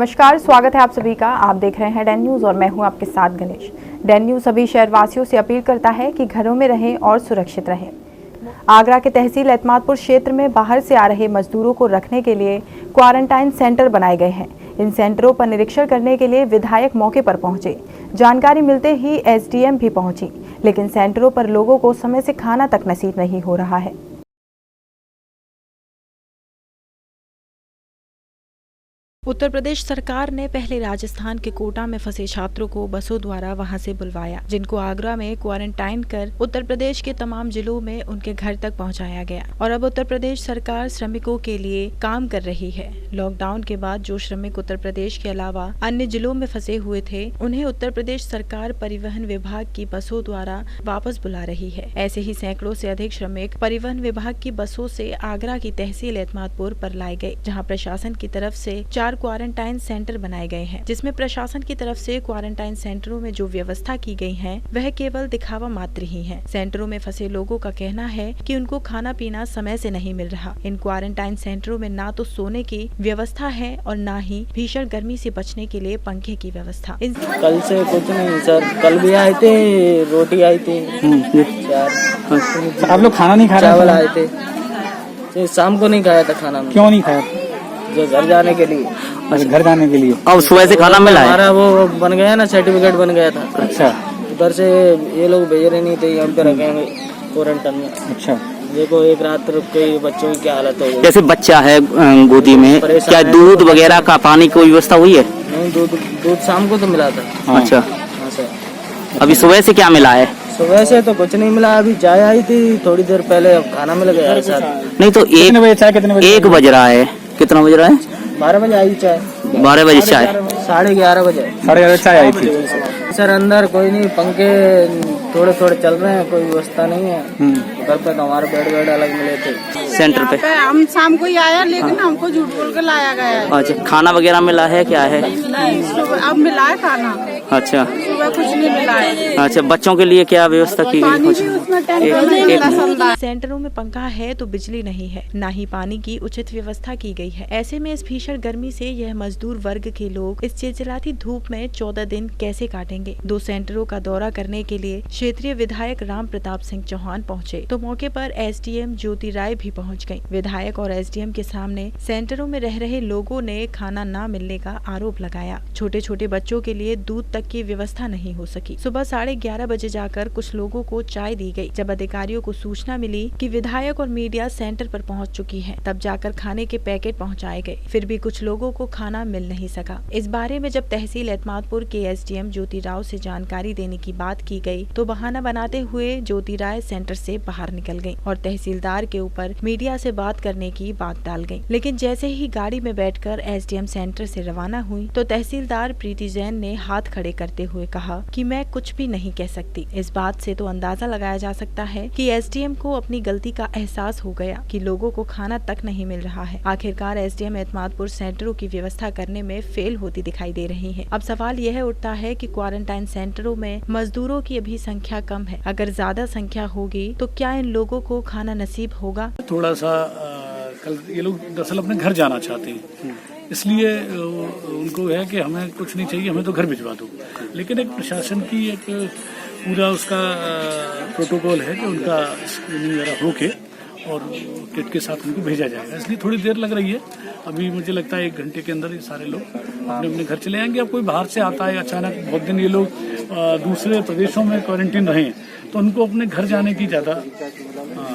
नमस्कार, स्वागत है आप सभी का। आप देख रहे हैं डैन न्यूज और मैं हूं आपके साथ गणेश। डैन न्यूज सभी शहरवासियों से अपील करता है कि घरों में रहें और सुरक्षित रहें। आगरा के तहसील एतमादपुर क्षेत्र में बाहर से आ रहे मजदूरों को रखने के लिए क्वारंटाइन सेंटर बनाए गए हैं। इन सेंटरों पर निरीक्षण करने के लिए विधायक मौके पर पहुंचे। जानकारी मिलते ही एसडीएम भी पहुंची, लेकिन सेंटरों पर लोगों को समय से खाना तक नसीब नहीं हो रहा है। उत्तर प्रदेश सरकार ने पहले राजस्थान के कोटा में फंसे छात्रों को बसों द्वारा वहां से बुलवाया, जिनको आगरा में क्वारंटाइन कर उत्तर प्रदेश के तमाम जिलों में उनके घर तक पहुंचाया गया। और अब उत्तर प्रदेश सरकार श्रमिकों के लिए काम कर रही है। लॉकडाउन के बाद जो श्रमिक उत्तर प्रदेश के अलावा अन्य जिलों में फंसे हुए थे, उन्हें उत्तर प्रदेश सरकार परिवहन विभाग की बसों द्वारा वापस बुला रही है। ऐसे ही सैकड़ों से अधिक श्रमिक परिवहन विभाग की बसों से आगरा की तहसील एतमादपुर पर लाए गए, जहाँ प्रशासन की तरफ से 4 क्वारंटाइन सेंटर बनाए गए हैं, जिसमें प्रशासन की तरफ से क्वारंटाइन सेंटरों में जो व्यवस्था की गई है वह केवल दिखावा मात्र ही है। सेंटरों में फंसे लोगों का कहना है कि उनको खाना पीना समय से नहीं मिल रहा। इन क्वारंटाइन सेंटरों में ना तो सोने की व्यवस्था है और ना ही भीषण गर्मी से बचने के लिए पंखे की व्यवस्था। कल से कुछ नहीं सर, कल भी आए थे, रोटी आई थी, आप लोग खाना नहीं खा रहे? चावल आए थे, शाम को नहीं खाया था खाना। क्यों नहीं खाया? जो घर जाने के लिए। अच्छा, घर जाने के लिए। अब सुबह से खाना मिला है? हमारा वो बन गया ना, सर्टिफिकेट बन गया था। अच्छा, उधर से ये लोग भेज रहे नहीं थे, यहाँ पे रखेंगे क्वारंटाइन में। अच्छा, देखो एक रात रुक के बच्चों की क्या हालत हो गई। जैसे बच्चा है गोदी में, क्या दूध वगैरह का पानी की व्यवस्था हुई है? नहीं, दूध शाम को तो मिला था। अच्छा, हाँ सर। अभी सुबह से क्या मिला है? सुबह से तो कुछ नहीं मिला, अभी चाय आई थी थोड़ी देर पहले, अब खाना मिल गया सर। नहीं तो कितने बजे चाय? कितने बजे? 1 बज रहा है। कितना बज रहा है? 12 बजे आई चाय। 12 बजे चाय? 11:30 बजे। 11:30 चाय आई थी। सर अंदर कोई नहीं, पंखे थोड़े थोड़े चल रहे हैं, कोई व्यवस्था नहीं है। घर पे तो हमारे बेड अलग मिले थे। सेंटर पे हम शाम को ही आया, लेकिन हमको झूठ बोल कर लाया गया है। अच्छा, खाना वगैरह मिला है? क्या है? अब मिला है खाना। अच्छा, सुबह कुछ नहीं मिला है। अच्छा, बच्चों के लिए क्या व्यवस्था की गई? सेंटरों में पंखा है तो बिजली नहीं है, ना ही पानी की उचित व्यवस्था की गई है। ऐसे में इस भीषण गर्मी से यह मजदूर वर्ग के लोग इस चिलचिलाती धूप में 14 दिन कैसे काटेंगे? 2 सेंटरों का दौरा करने के लिए क्षेत्रीय विधायक राम प्रताप सिंह चौहान पहुंचे, तो मौके पर एसडीएम ज्योति राय भी पहुंच गयी। विधायक और एसडीएम के सामने सेंटरों में रह रहे लोगों ने खाना न मिलने का आरोप लगाया। छोटे छोटे बच्चों के लिए दूध तक की व्यवस्था नहीं हो सकी। सुबह 11:30 बजे जाकर कुछ लोगों को चाय दी गई। जब अधिकारियों को सूचना मिली कि विधायक और मीडिया सेंटर पर पहुंच चुकी है, तब जाकर खाने के पैकेट पहुंचाए गए। फिर भी कुछ लोगों को खाना मिल नहीं सका। इस बारे में जब तहसील एतमादपुर के एसडीएम ज्योति राव से जानकारी देने की बात की गई, तो बहाना बनाते हुए ज्योति राय सेंटर से बाहर निकल गयी और तहसीलदार के ऊपर मीडिया से बात करने की बात डाल गयी। लेकिन जैसे ही गाड़ी में बैठकर एसडीएम सेंटर से रवाना हुई, तो तहसीलदार प्रीति जैन ने हाथ खड़े करते हुए कहा कि मैं कुछ भी नहीं कह सकती। इस बात से तो अंदाजा लगाया जा सकता है कि एसडीएम को अपनी गलती का एहसास हो गया कि लोगों को खाना तक नहीं मिल रहा है। आखिरकार एसडीएम एतमादपुर सेंटरों की व्यवस्था करने में फेल होती दिखाई दे रही है। अब सवाल यह उठता है कि क्वारंटाइन सेंटरों में मजदूरों की अभी संख्या कम है। अगर ज्यादा संख्या होगी तो क्या इन लोगों को खाना नसीब होगा? थोड़ा सा कल ये लोग दरअसल अपने घर जाना चाहते हैं, इसलिए उनको है कि हमें कुछ नहीं चाहिए, हमें तो घर भिजवा दो। लेकिन एक प्रशासन की एक पूरा उसका प्रोटोकॉल है कि उनका स्क्रीनिंग वगैरह होके और किट के साथ उनको भेजा जाएगा, इसलिए थोड़ी देर लग रही है। अभी मुझे लगता है 1 घंटे के अंदर ये सारे लोग अपने अपने घर चले जाएंगे। अब कोई बाहर से आता है अचानक, बहुत दिन ये लोग दूसरे प्रदेशों में क्वारंटीन रहे, तो उनको अपने घर जाने की ज़्यादा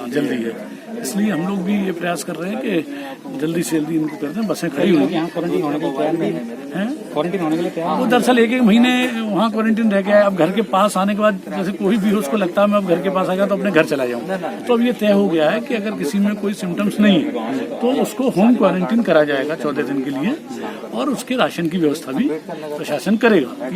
जल्दी है। इसलिए हम लोग भी ये प्रयास कर रहे हैं कि जल्दी से जल्दी इनको कर दें। बसें खड़ी हुई हैं। क्वारंटीन होने के लिए तैयार नहीं है? क्वारंटीन होने के लिए तैयार? वो दरअसल 1 महीने वहाँ क्वारंटीन रह गया है। अब घर के पास आने के बाद जैसे कोई भी उसको लगता है मैं अब घर के पास आ गया तो अपने घर चला जाऊँ, तो अब ये तय हो गया है कि अगर किसी में कोई सिम्टम्स नहीं है तो उसको होम क्वारंटीन करा जाएगा 14 दिन के लिए, और उसके राशन की व्यवस्था भी प्रशासन करेगा।